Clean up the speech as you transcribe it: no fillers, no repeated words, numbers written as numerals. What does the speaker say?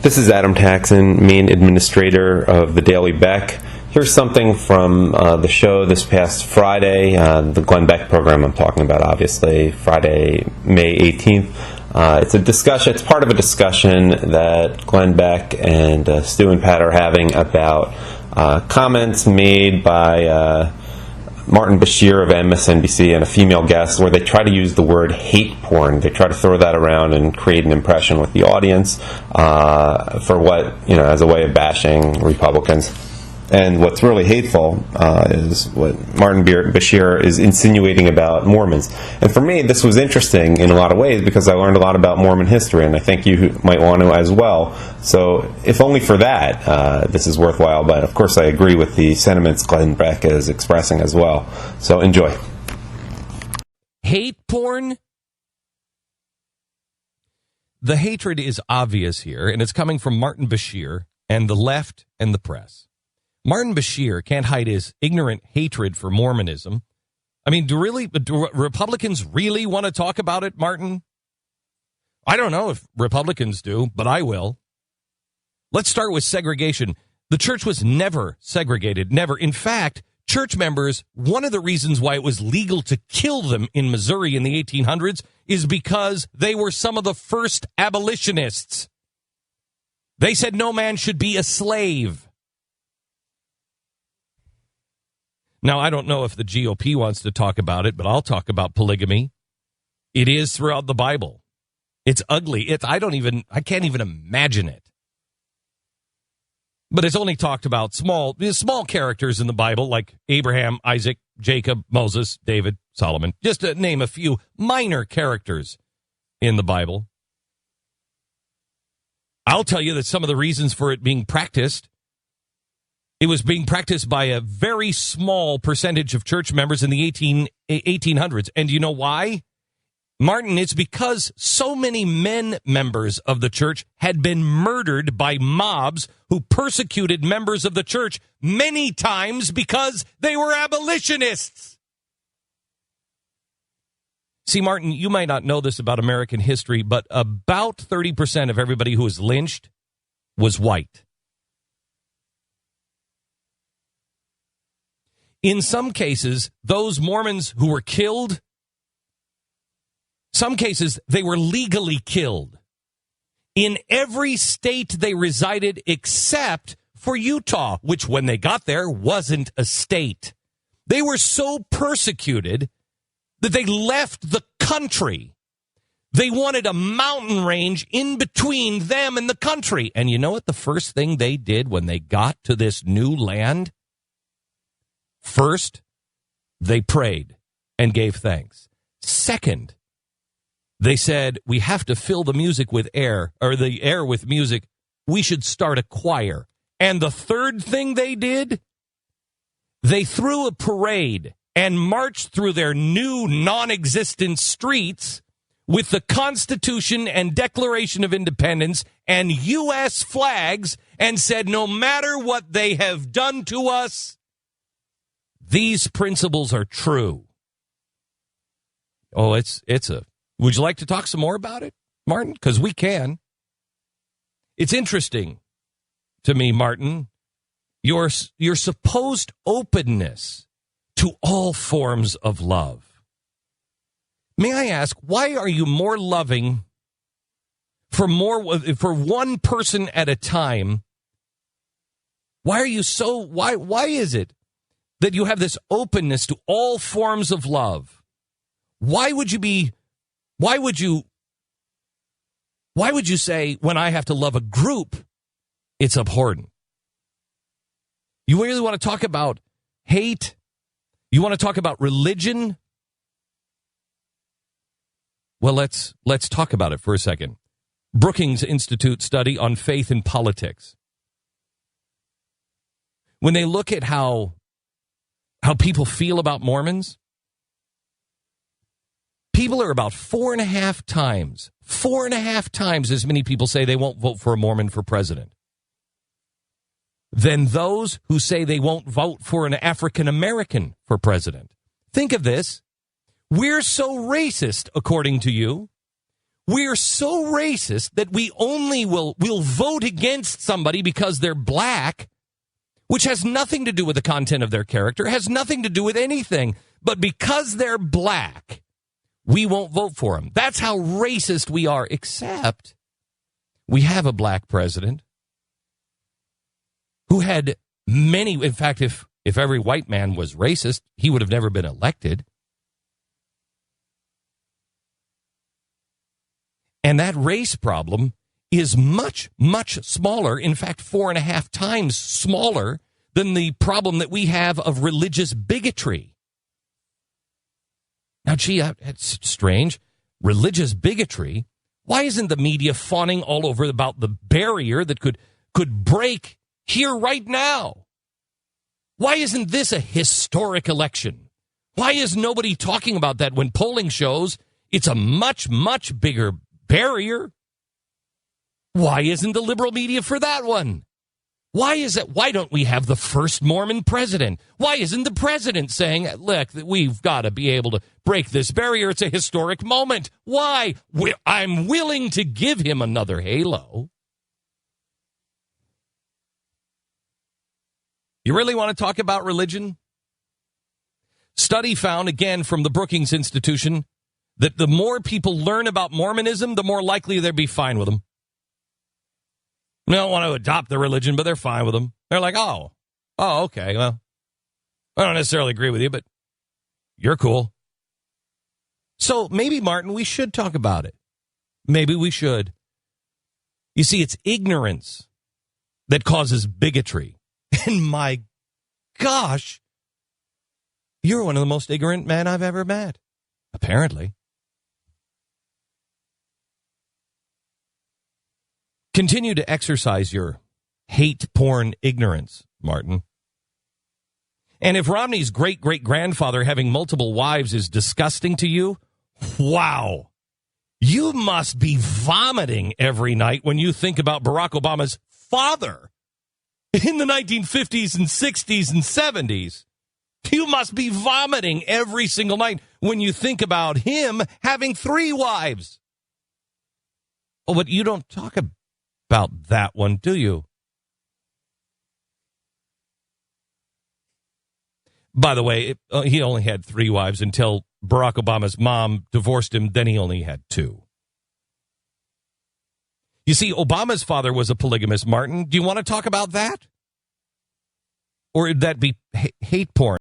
This is Adam Taxon, main administrator of the Daily Beck. Here's something from the show this past Friday, the Glenn Beck program I'm talking about, obviously, Friday, May 18th. It's a discussion. It's part of a discussion that Glenn Beck and Stu and Pat are having about comments made by Martin Bashir of MSNBC and a female guest where they try to use the word hate porn. They try to throw that around and create an impression with the audience for what, as a way of bashing Republicans. And what's really hateful is what Martin Bashir is insinuating about Mormons. And for me, this was interesting in a lot of ways because I learned a lot about Mormon history, and I think you might want to as well. So if only for that, this is worthwhile. But of course, I agree with the sentiments Glenn Beck is expressing as well. So enjoy. Hate porn? The hatred is obvious here, and it's coming from Martin Bashir and the left and the press. Martin Bashir can't hide his ignorant hatred for Mormonism. I mean, do Republicans really want to talk about it, Martin? I don't know if Republicans do, but I will. Let's start with segregation. The church was never segregated, never. In fact, church members, one of the reasons why it was legal to kill them in Missouri in the 1800s is because they were some of the first abolitionists. They said no man should be a slave. Now, I don't know if the GOP wants to talk about it, but I'll talk about polygamy. It is throughout the Bible. It's ugly. I can't even imagine it. But it's only talked about small characters in the Bible like Abraham, Isaac, Jacob, Moses, David, Solomon. Just to name a few minor characters in the Bible. I'll tell you that some of the reasons for it being practiced, it was being practiced by a very small percentage of church members in the 1800s. And you know why? Martin, it's because so many men members of the church had been murdered by mobs who persecuted members of the church many times because they were abolitionists. See, Martin, you might not know this about American history, but about 30% of everybody who was lynched was white. In some cases, those Mormons who were killed, some cases, they were legally killed in every state they resided except for Utah, which when they got there wasn't a state. They were so persecuted that they left the country. They wanted a mountain range in between them and the country. And you know what the first thing they did when they got to this new land? First, they prayed and gave thanks. Second, they said, we have to fill the music with air, or the air with music. We should start a choir. And the third thing they did, they threw a parade and marched through their new non-existent streets with the Constitution and Declaration of Independence and U.S. flags and said, no matter what they have done to us, these principles are true. Oh, would you like to talk some more about it, Martin? Because we can. It's interesting to me, Martin, your supposed openness to all forms of love. May I ask, why are you more loving for one person at a time? Why is it that you have this openness to all forms of love? Why would you say when I have to love a group, it's abhorrent? You really want to talk about hate? You want to talk about religion? Well, let's talk about it for a second. Brookings Institute study on faith and politics. When they look at how people feel about Mormons, people are about 4.5 times as many people say they won't vote for a Mormon for president than those who say they won't vote for an African American for president. Think of this. We're so racist, according to you. We're so racist that we only will vote against somebody because they're black, which has nothing to do with the content of their character, has nothing to do with anything. But because they're black, we won't vote for them. That's how racist we are, except we have a black president who had many, in fact, if every white man was racist, he would have never been elected. And that race problem is much, much smaller, in fact, 4.5 times smaller than the problem that we have of religious bigotry. Now, gee, that's strange. Religious bigotry? Why isn't the media fawning all over about the barrier that could break here right now? Why isn't this a historic election? Why is nobody talking about that when polling shows it's a much, much bigger barrier? Why isn't the liberal media for that one? Why is it? Why don't we have the first Mormon president? Why isn't the president saying, look, we've got to be able to break this barrier? It's a historic moment. Why? I'm willing to give him another halo. You really want to talk about religion? Study found, again, from the Brookings Institution, that the more people learn about Mormonism, the more likely they'll be fine with them. They don't want to adopt the religion, but they're fine with them. They're like, oh, okay, well, I don't necessarily agree with you, but you're cool. So maybe, Martin, we should talk about it. Maybe we should. You see, it's ignorance that causes bigotry. And my gosh, you're one of the most ignorant men I've ever met, apparently. Continue to exercise your hate porn ignorance, Martin. And if Romney's great-great-grandfather having multiple wives is disgusting to you, wow, you must be vomiting every night when you think about Barack Obama's father in the 1950s and 60s and 70s. You must be vomiting every single night when you think about him having 3 wives. Oh, but you don't talk about that one, do you? By the way, he only had 3 wives until Barack Obama's mom divorced him. Then he only had 2. You see, Obama's father was a polygamist, Martin. Do you want to talk about that? Or would that be hate porn?